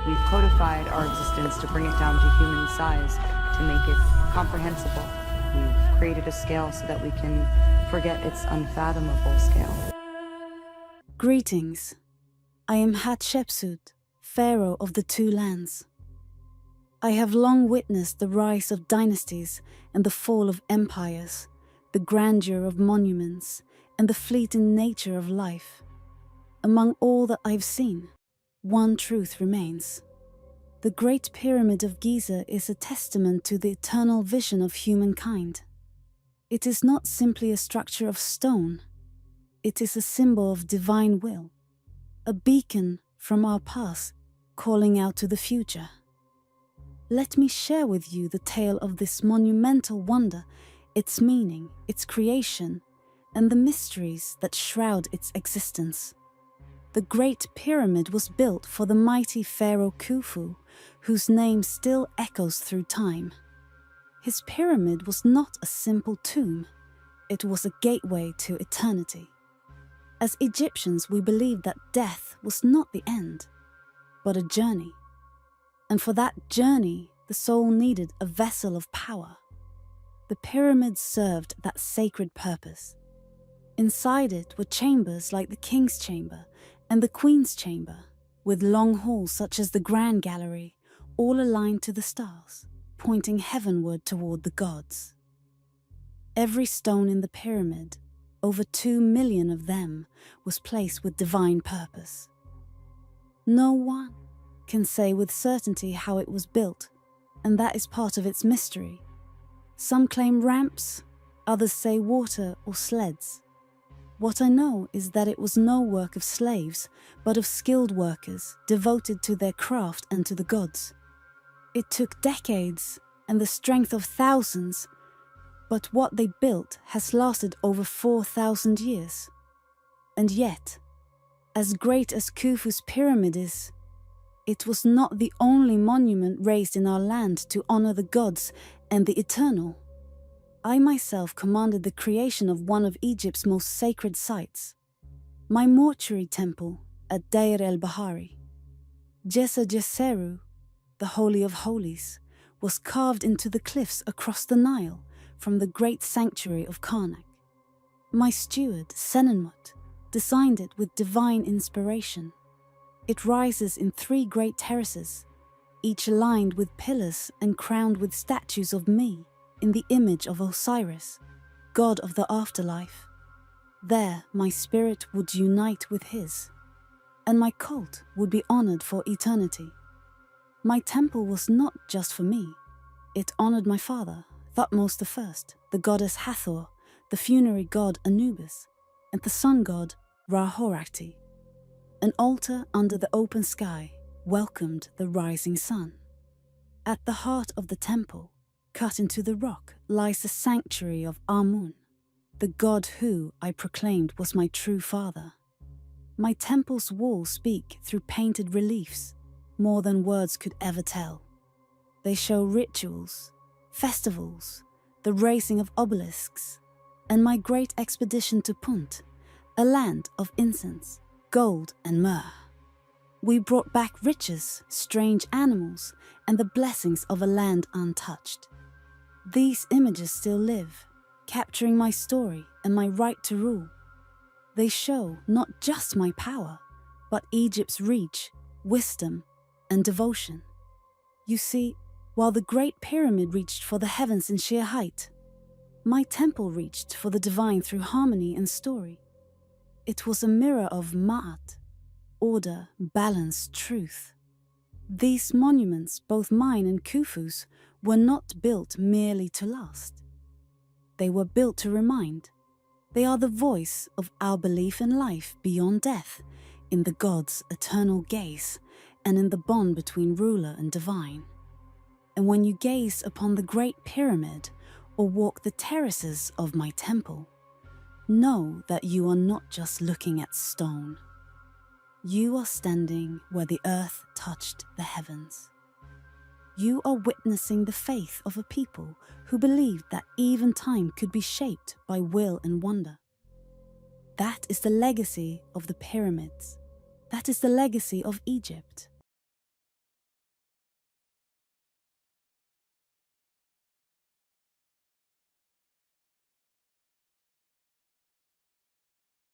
We've codified our existence to bring it down to human size, to make it comprehensible. We've created a scale so that we can forget its unfathomable scale. Greetings. I am Hatshepsut, Pharaoh of the Two Lands. I have long witnessed the rise of dynasties and the fall of empires, the grandeur of monuments, and the fleeting nature of life. Among all that I've seen, one truth remains. The Great Pyramid of Giza is a testament to the eternal vision of humankind. It is not simply a structure of stone. It is a symbol of divine will, a beacon from our past calling out to the future. Let me share with you the tale of this monumental wonder, its meaning, its creation, and the mysteries that shroud its existence. The Great Pyramid was built for the mighty pharaoh Khufu, whose name still echoes through time. His pyramid was not a simple tomb. It was a gateway to eternity. As Egyptians, we believed that death was not the end, but a journey. And for that journey, the soul needed a vessel of power. The pyramid served that sacred purpose. Inside it were chambers like the King's Chamber and the Queen's Chamber, with long halls such as the Grand Gallery, all aligned to the stars, pointing heavenward toward the gods. Every stone in the pyramid, over 2 million of them, was placed with divine purpose. No one can say with certainty how it was built, and that is part of its mystery. Some claim ramps, others say water or sleds. What I know is that it was no work of slaves, but of skilled workers devoted to their craft and to the gods. It took decades and the strength of thousands, but what they built has lasted over 4,000 years. And yet, as great as Khufu's pyramid is, it was not the only monument raised in our land to honor the gods and the eternal. I myself commanded the creation of one of Egypt's most sacred sites, my mortuary temple at Deir el-Bahari. Jesa Jeseru, the Holy of Holies, was carved into the cliffs across the Nile from the great sanctuary of Karnak. My steward, Senenmut, designed it with divine inspiration. It rises in 3 great terraces, each lined with pillars and crowned with statues of me in the image of Osiris, god of the afterlife. There my spirit would unite with his, and my cult would be honored for eternity. My temple was not just for me. It honored my father, Thutmose I, the goddess Hathor, the funerary god Anubis, and the sun god Ra-Horakhti. An altar under the open sky welcomed the rising sun. At the heart of the temple, cut into the rock, lies the sanctuary of Amun, the god who, I proclaimed, was my true father. My temple's walls speak through painted reliefs, more than words could ever tell. They show rituals, festivals, the raising of obelisks, and my great expedition to Punt, a land of incense, gold and myrrh. We brought back riches, strange animals, and the blessings of a land untouched. These images still live, capturing my story and my right to rule. They show not just my power, but Egypt's reach, wisdom, and devotion. You see, while the Great Pyramid reached for the heavens in sheer height, my temple reached for the divine through harmony and story. It was a mirror of Ma'at, order, balance, truth. These monuments, both mine and Khufu's, were not built merely to last. They were built to remind. They are the voice of our belief in life beyond death, in the gods' eternal gaze, and in the bond between ruler and divine. And when you gaze upon the Great Pyramid or walk the terraces of my temple, know that you are not just looking at stone. You are standing where the earth touched the heavens. You are witnessing the faith of a people who believed that even time could be shaped by will and wonder. That is the legacy of the pyramids. That is the legacy of Egypt.